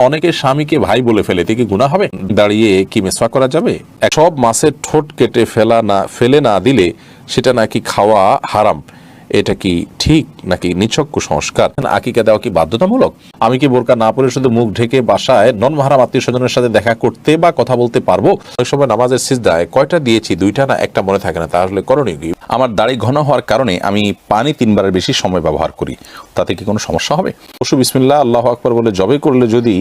অনেকে স্বামীকে ভাই বলে ফেলে, এতে কি গুনাহ হবে? দাঁড়িয়ে কি মিসওয়াক করা যাবে? সব মাছের ঠোঁট কেটে ফেলে না দিলে সেটা নাকি খাওয়া হারাম, এটা কি ঠিক নাকি নিছক কুসংস্কার? আকিকা দেওয়া কি বাধ্যতামূলক? আমি কি বোরকা না পরে শুধু মুখ ঢেকে বাসায় নন মাহরাম আত্মীয় স্বজনের সাথে দেখা করতে বা কথা বলতে পারবো? ওই সময় নামাজের সিজদায় কয়টা দিয়েছি, দুইটা না একটা মনে থাকে না, তাহলে করণীয় কি? আমার দাড়ি ঘন হওয়ার কারণে আমি পানি 3 বারের বেশি সময় ব্যবহার করি, তাতে কি কোনো সমস্যা হবে? পশু বিসমিল্লাহ আল্লাহু আকবার বলে জবে করলে যদি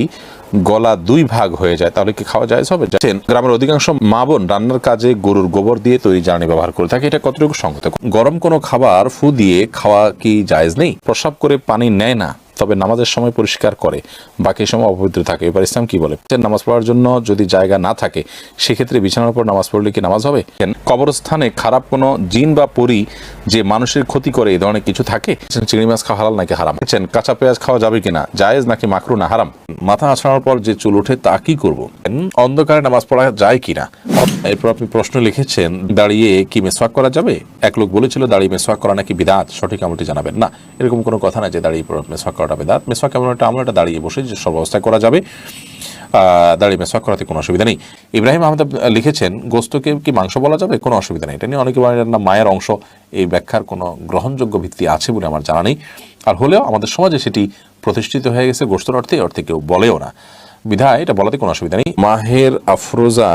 গলা 2 ভাগ হয়ে যায় তাহলে কি খাওয়া জায়েজ হবে? গ্রামের অধিকাংশ মা বোন রান্নার কাজে গরুর গোবর দিয়ে তৈরি জ্বালানি ব্যবহার করে থাকে, এটা কতটুকু সঙ্গত? গরম কোনো খাবার ফু দিয়ে খাওয়া কি জায়েজ নেই? প্রস্রাব করে পানি নেয় না, তবে নামাজের সময় পরিষ্কার করে, বাকি সময় অপবিত্র থাকে, এবার ইসলাম কি বলে? নামাজ পড়ার জন্য যদি জায়গা না থাকে সেক্ষেত্রে বিছানার উপর নামাজ পড়লে কি নামাজ হবে? কবরস্থানে খারাপ কোনো জিন বা পরি যে মানুষের ক্ষতি করে এই ধরনের কিছু থাকে? চিংড়ি মাছ খাওয়া হালাল নাকি হারাম? কাঁচা পেঁয়াজ খাওয়া যাবে কিনা, জায়েজ নাকি মাকরু না হারাম? মাথা আছড়ানোর পর যে চুল ওঠে তা কি করব? অন্ধকারে নামাজ পড়া যায় কিনা? এরপর আপনি প্রশ্ন লিখেছেন দাঁড়িয়ে কি মিসওয়াক করা যাবে? এক লোক বলেছিল দাঁড়িয়ে মিসওয়াক করা নাকি বিদআত, সঠিক আমলটি জানাবেন। না, এরকম কোনো কথা না যে দাঁড়িয়ে মিসওয়াক করাটা বিদআত। মিসওয়াক এমন একটা আমল, এটা দাঁড়িয়ে বসে যে সব অবস্থায় করা যাবে, দাঁড়িয়ে মিসওয়াক করাতে কোনো অসুবিধা নেই। ইব্রাহিম আহমেদ লিখেছেন গোস্তকে কি মাংস বলা যাবে? কোনো অসুবিধা নেই। এটা নিয়ে অনেকে বলেন না মায়ের অংশ, এই ব্যাখ্যার কোনো গ্রহণযোগ্য ভিত্তি আছে বলে আমার জানা নেই, আর হলেও আমাদের সমাজে সেটি প্রতিষ্ঠিত হয়ে গেছে গোস্তর অর্থে কেউ বলেও না, বিধায় এটা বলাতে কোনো অসুবিধা নেই। মাহের আফরোজা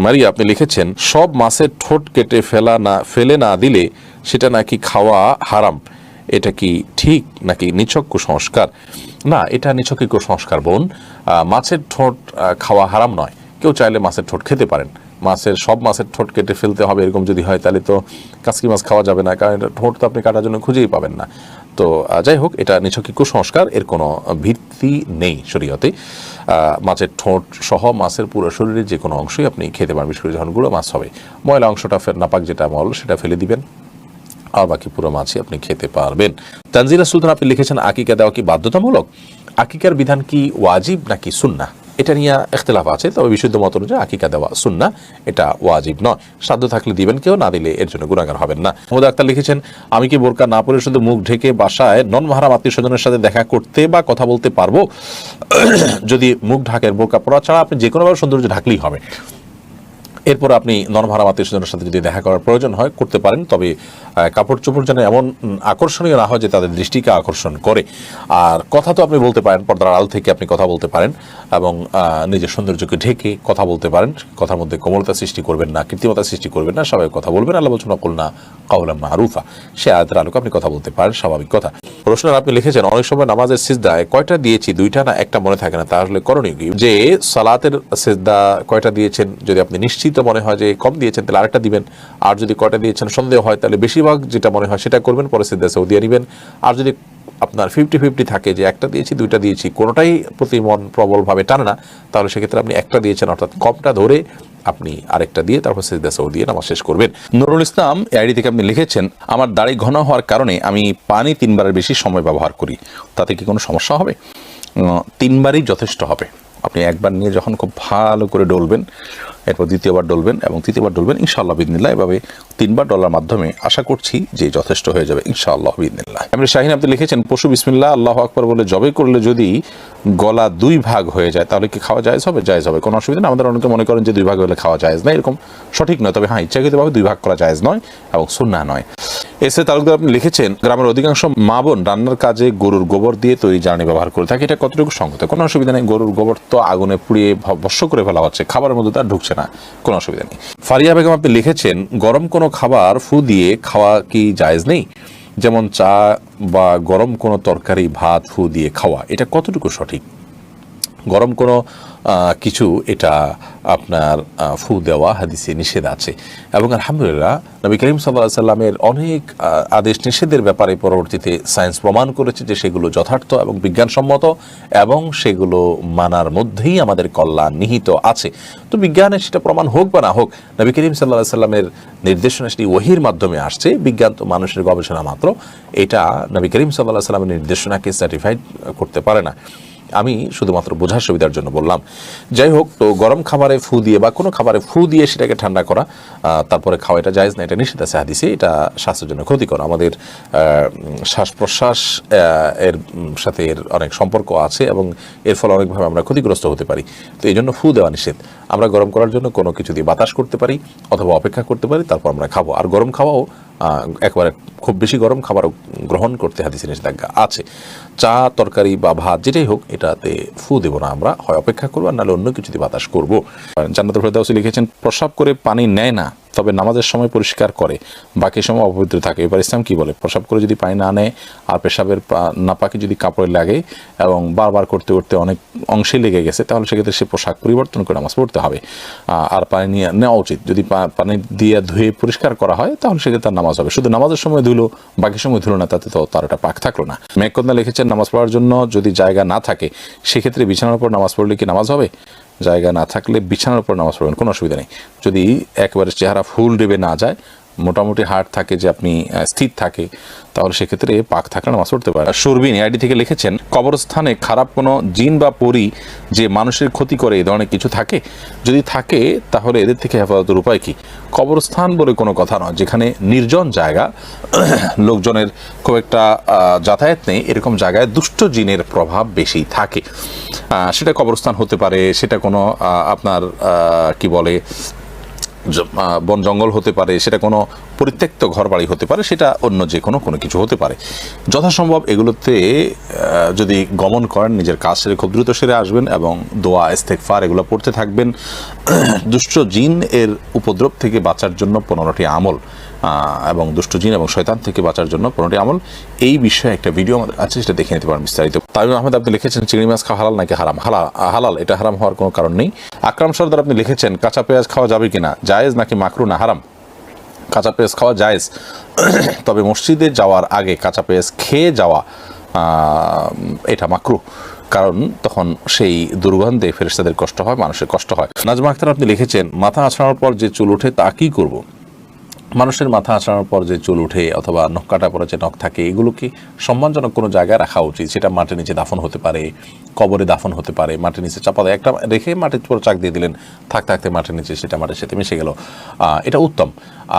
মারিয়া আপনি লিখেছেন সব মাছের ঠোঁট কেটে ফেলে না দিলে সেটা নাকি খাওয়া হারাম, এটা কি ঠিক নাকি নিছক কুসংস্কার? না, এটা নিছক কুসংস্কার বোন। মাছের ঠোঁট খাওয়া হারাম নয়, কেউ চাইলে মাছের ঠোঁট খেতে পারেন। সব মাছের ঠোঁট কেটে ফেলতে হবে এরকম যদি হয় তাহলে তো কাসকি মাছ খাওয়া যাবে না, কারণ এটা ঠোঁট তো আপনি কাটার জন্য খুঁজেই পাবেন না। তো যাই হোক, এটা নিছক কুসংস্কার, এর কোনো ভিত্তি নেই শরীয়তে। মাছের ঠোঁট সহ মাছের পুরো শরীরের যে কোনো অংশই আপনি খেতে পারেন, বিশেষ করে যখন গুঁড়ো মাছ হবে। ময়লা অংশটা নাপাক যেটা মল সেটা ফেলে দিবেন, আর বাকি পুরো মাছই আপনি খেতে পারবেন। তানজিলা সুলতান আপনি লিখেছেন আকিকা দেওয়া কি বাধ্যতামূলক? আকিকার বিধান কি ওয়াজিব নাকি সুন্নাহ? এটা নিয়ে ইখতিলাফ আছে, তবে বিশুদ্ধ মত অনুযায়ী আকিকা দেওয়া সুন্নাহ, এটা ওয়াজিব নয়। সাধ্য থাকলে দিবেন, কেউ না দিলে এর জন্য গুনাহগার হবেন না। মোহাম্মদ আক্তার লিখেছেন আমি কি বোরকা না পরে শুধু মুখ ঢেকে বাসায় নন মাহরাম আত্মীয় স্বজনের সাথে দেখা করতে বা কথা বলতে পারবো? যদি মুখ ঢাকের, বোরকা পরা ছাড়া আপনি যে কোনোভাবে সৌন্দর্য ঢাকলেই হবে। এরপর আপনি নন মাহরাম আত্মীয় স্বজনের সাথে যদি দেখা করার প্রয়োজন হয় করতে পারেন, তবে কাপড় চোপড় যেন এমন আকর্ষণীয় না হয় যে তাদের দৃষ্টিকে আকর্ষণ করে। আর কথা তো আপনি বলতে পারেন, পর্দার আড়াল থেকে আপনি কথা বলতে পারেন এবং নিজের সৌন্দর্যকে ঢেকে কথা বলতে পারেন। কথার মধ্যে কোমলতা সৃষ্টি করবেন না, কৃত্রিমতা সৃষ্টি করবেন না, স্বাভাবিক কথা বলবেন। আল্লাহ বলছেন অকুলনা কাওলাম মারুফা, সে আয়াতের আলোকে আপনি কথা বলতে পারেন, স্বাভাবিক কথা। প্রশ্নের আপনি লিখেছেন অনেক সময় নামাজের সিজদায় কয়টা দিয়েছি, দুইটা না একটা মনে থাকে না, তাহলে করণীয় কি? যে সালাতের সিজদা কয়টা দিয়েছেন যদি আপনি নিশ্চিত মনে হয় যে কম দিয়েছেন তাহলে আরেকটা দিবেন, আর যদি কয়টা দিয়েছেন সন্দেহ হয় তাহলে বেশিরভাগ যেটা মনে হয় সেটা করবেন, পরে সিজদা সাউদিয়া নেবেন। আর যদি আপনার 50-50 থাকে যে একটা দিয়েছি দুইটা দিয়েছি, কোনোটাই প্রতি মন প্রবলভাবে টানে না, তাহলে সেক্ষেত্রে আপনি একটা দিয়েছেন অর্থাৎ কমটা ধরে আপনি আরেকটা দিয়ে তারপর সিজদা সাউদিয়া নামাজ শেষ করবেন। নুরুল ইসলাম আইডি থেকে আপনি লিখেছেন আমার দাড়ি ঘন হওয়ার কারণে আমি পানি 3 বারের বেশি সময় ব্যবহার করি, তাতে কি কোনো সমস্যা হবে? 3 বারই যথেষ্ট হবে। আপনি একবার নিয়ে যখন খুব ভালো করে ডলবেন, এরপর দ্বিতীয়বার ডলবেন এবং তৃতীয়বার ডলবেন, ইনশাআল্লাহ বিদিনিল্লাহ। এভাবে 3 বার ডলার মাধ্যমে আশা করছি যে যথেষ্ট হয়ে যাবে ইনশাআল্লাহ বিদিনিল্লাহ। আমি শাহিন আপনি লিখেছেন পশু বিসমিল্লাহ আল্লাহু আকবার বলে জবে করলে যদি গলা 2 ভাগ হয়ে যায় তাহলে কি খাওয়া জায়েজ হবে? জায়েজ হবে, কোনো অসুবিধা নেই। আমাদের অনেকে মনে করেন যে 2 ভাগ হলে খাওয়া জায়েজ নয়, এরকম সঠিক নয়। তবে হ্যাঁ, ইচ্ছাকৃতভাবে 2 ভাগ করা জায়েজ নয় এবং সুন্নাহ নয়। এসে তালুকদার আপনি লিখেছেন গ্রামের অধিকাংশ মা বোন রান্নার কাজে গরুর গোবর দিয়ে তৈরি জ্বালানি ব্যবহার করে থাকে, এটা কতটুকু সঙ্গত? কোনো অসুবিধা নেই। গরুর গোবর তো আগুনে পুড়িয়ে ভস্ম করে ফেলা হচ্ছে, খাবারের মধ্যে তার ঢুকছে না, কোনো অসুবিধা নেই। ফারিয়া বেগম আপনি লিখেছেন গরম কোনো খাবার ফু দিয়ে খাওয়া কি জায়েজ নেই? যেমন চা বা গরম কোনো তরকারি ভাত ফু দিয়ে খাওয়া, এটা কতটুকু সঠিক? গরম কোনো কিছু এটা আপনার ফু দেওয়া হাদিসে নিষেধ আছে, এবং আলহামদুলিল্লাহ নবী করিম সাল্লাল্লাহু আলাইহি সাল্লামের অনেক আদেশ নিষেধের ব্যাপারে পরবর্তীতে সায়েন্স প্রমাণ করেছে যে সেগুলো যথার্থ এবং বিজ্ঞানসম্মত, এবং সেগুলো মানার মধ্যেই আমাদের কল্যাণ নিহিত আছে। তো বিজ্ঞানের সেটা প্রমাণ হোক বা না হোক, নবী করিম সাল্লাল্লাহু আলাইহি সাল্লামের নির্দেশনা সেটি ওহীর মাধ্যমে আসছে। বিজ্ঞান তো মানুষের গবেষণা মাত্র, এটা নবী করিম সাল্লাল্লাহু আলাইহি সাল্লামের নির্দেশনাকে সার্টিফাইড করতে পারে না। আমি শুধুমাত্র বোঝার সুবিধার জন্য বললাম। যাই হোক, তো গরম খাবারে ফু দিয়ে বা কোনো খাবারে ফু দিয়ে সেটাকে ঠান্ডা করা তারপরে খাওয়া, এটা জায়েজ না, এটা নিষেধ আছে হাদিসে। এটা স্বাস্থ্যের জন্য ক্ষতিকর। আমাদের শ্বাস প্রশ্বাস এর সাথে এর অনেক সম্পর্ক আছে এবং এর ফলে অনেকভাবে আমরা ক্ষতিগ্রস্ত হতে পারি। তো এই জন্য ফু দেওয়া নিষেধ। আমরা গরম করার জন্য কোনো কিছু দিয়ে বাতাস করতে পারি অথবা অপেক্ষা করতে পারি, তারপর আমরা খাবো। আর গরম খাওয়াও একবারে খুব বেশি গরম খাবারও গ্রহণ করতে হাদিসে নিষেধাজ্ঞা আছে। চা, তরকারি বা ভাত যেটাই হোক, এটাতে ফু দেবো না আমরা, হয় অপেক্ষা করবো আর নাহলে অন্য কিছু দিয়ে বাতাস করবো। জান্নাতুল ফেরদাউসী লিখেছেন, প্রস্রাব করে পানি নেয় না, তবে নামাজের সময় পরিষ্কার করে, বাকি সময় অপবিত্র থাকে। এবার ইসলাম কি বলে? প্রস্রাব করে যদি পানি না নেয় আর পেশাবের নাপাকি যদি কাপড়ে লাগে এবং বারবার করতে করতে অনেক অংশে লেগে গেছে, তাহলে সেক্ষেত্রে সে পোশাক পরিবর্তন করে নামাজ পড়তে হবে। আর পানি নিয়ে নেওয়া উচিত। যদি পানি দিয়ে ধুয়ে পরিষ্কার করা হয় তাহলে সেক্ষেত্রে তার নামাজ হবে। শুধু নামাজের সময় ধুলো, বাকি সময় ধুলো না, তাতে তো তার একটা পাক থাকলো না। মেঘকন্যা লিখেছেন, নামাজ পড়ার জন্য যদি জায়গা না থাকে সেক্ষেত্রে বিছানার উপর নামাজ পড়লে কি নামাজ হবে? জায়গা না থাকলে বিছানার উপর নামাজ পড়বেন, কোনো অসুবিধা নেই। যদি একেবারে চেহারা ফুল ডেবে না যায়, মোটামুটি হার্ট থাকে, যে আপনি স্থির থাকে, তাহলে সেক্ষেত্রে পাক থাকলে নামাজ পড়তে পারে। সুরবিন আইডি থেকে লিখেছেন, কবরস্থানে খারাপ কোনো জিন বা পরী যে মানুষের ক্ষতি করে, এই ধরনের কিছু থাকে? যদি থাকে তাহলে এদের থেকে হেফাজতের উপায় কি? কবরস্থান বলে কোনো কথা নয়, যেখানে নির্জন জায়গা, লোকজনের খুব একটা যাতায়াত নেই, এরকম জায়গায় দুষ্ট জিনের প্রভাব বেশি থাকে। সেটা কবরস্থান হতে পারে, সেটা কোনো আপনার কি বলে বন জঙ্গল হতে পারে, সেটা কোনো পরিত্যক্ত ঘর বাড়ি হতে পারে, সেটা অন্য যে কোনো কিছু হতে পারে। যথাসম্ভব এগুলোতে যদি গমন করেন, নিজের কাজ সেরে খুব দ্রুত সেরে আসবেন এবং দোয়া, ইস্তেগফার এগুলো পড়তে থাকবেন। দুষ্ট জিন এর উপদ্রব থেকে বাঁচার জন্য 15টি আমল, এবং দুষ্ট জিন এবং শয়তান থেকে বাঁচার জন্য 15টি আমল, এই বিষয়ে একটা ভিডিও আমাদের আছে, সেটা দেখে নিতে পারেন বিস্তারিত। তামিম আহমেদ আপনি লিখেছেন, চিংড়ি মাছ খাওয়া হালাল নাকি হারাম? হালাল, এটা হারাম হওয়ার কোনো কারণ নেই। আকরাম সর্দার আপনি লিখেছেন, কাঁচা পেঁয়াজ খাওয়া যাবে কিনা, জায়েজ নাকি মাকরু না হারাম? কাঁচা পেঁয়াজ খাওয়া জায়েজ, তবে মসজিদে যাওয়ার আগে কাঁচা পেঁয়াজ খেয়ে যাওয়া এটা মাকরু, কারণ তখন সেই দুর্গন্ধে ফেরেশতাদের কষ্ট হয়, মানুষের কষ্ট হয়। নাজমা আক্তার আপনি লিখেছেন, মাথা আঁচড়ানোর পর যে চুল ওঠে তা কি করব? মানুষের মাথা আঁচড়ানোর পর যে চুল উঠে অথবা নখ কাটা পরে যে নখ থাকে, এগুলোকে সম্মানজনক কোনো জায়গায় রাখা উচিত। সেটা মাটির নিচে দাফন হতে পারে, কবরে দাফন হতে পারে, মাটির নিচে চাপা দেয়, একটা রেখে মাটির উপর চাক দিয়ে দিলেন, থাকতে মাটির নিচে সেটা মাটির সাথে মিশে গেল, এটা উত্তম।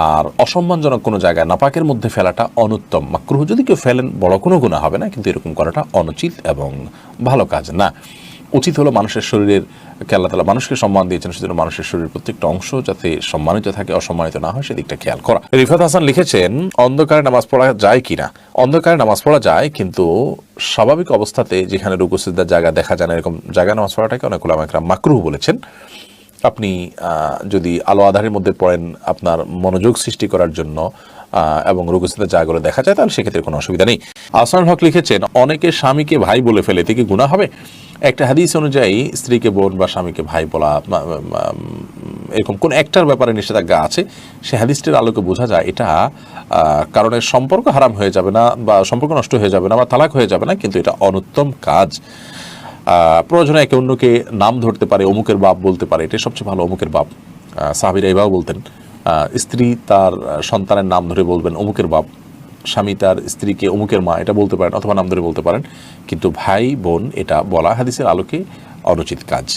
আর অসম্মানজনক কোনো জায়গায় নাপাকের মধ্যে ফেলাটা অনুত্তম। মাকরুহ যদি কেউ ফেলেন বড় কোনো গুনাহ হবে না, কিন্তু এরকম করাটা অনুচিত এবং ভালো কাজ না। উচিত হলো মানুষের শরীরের আল্লাহ তাআলা মানুষকে সম্মান দিয়েছেন, সেজন্য মানুষের শরীরের প্রত্যেকটা অংশ যাতে সম্মানিত থাকে, অসম্মানিত না হয়, সেদিকটা খেয়াল করা। রিফাত হাসান লিখেছেন, অন্ধকারে নামাজ পড়া যায় কিনা? অন্ধকারে নামাজ পড়া যায়, কিন্তু স্বাভাবিক অবস্থাতে যেখানে রুকু সিজদার জায়গা দেখা যায় না, এরকম জায়গায় নামাজ পড়াটাকে অনেক উলামা ইকরাম মাকরুহ বলেছেন। আপনি যদি আলো আধারের মধ্যে পড়েন আপনার মনোযোগ সৃষ্টি করার জন্য এবং রুকু সিজদার জায়গাগুলো দেখা যায়, তাহলে সেক্ষেত্রে কোনো অসুবিধা নেই। আহসানুল হক লিখেছেন, অনেকে স্বামীকে ভাই বলে ফেলে, এতে কি গুনাহ হবে? একটা হাদিস অনুযায়ী স্ত্রীকে বোন বা স্বামীকে ভাই বলা, এরকম কোন একটার ব্যাপারে নিষেধাজ্ঞা আছে। সে হাদিসটির আলোকে বোঝা যায় এটা কারণে সম্পর্ক হারাম হয়ে যাবে না বা সম্পর্ক নষ্ট হয়ে যাবে না বা তালাক হয়ে যাবে না, কিন্তু এটা অনুত্তম কাজ। প্রয়োজনে একে অন্যকে নাম ধরতে পারে, অমুকের বাপ বলতে পারে, এটা সবচেয়ে ভালো, অমুকের বাপ। সাহাবীরা এভাবে বলতেন, স্ত্রী তার সন্তানের নাম ধরে বলবেন অমুকের বাপ, স্বামী তার স্ত্রীকে অমুকের মা, এটা বলতে পারেন অথবা নাম ধরে বলতে পারেন, কিন্তু ভাই বোন এটা বলা হাদিসের আলোকে অনুচিত কাজ।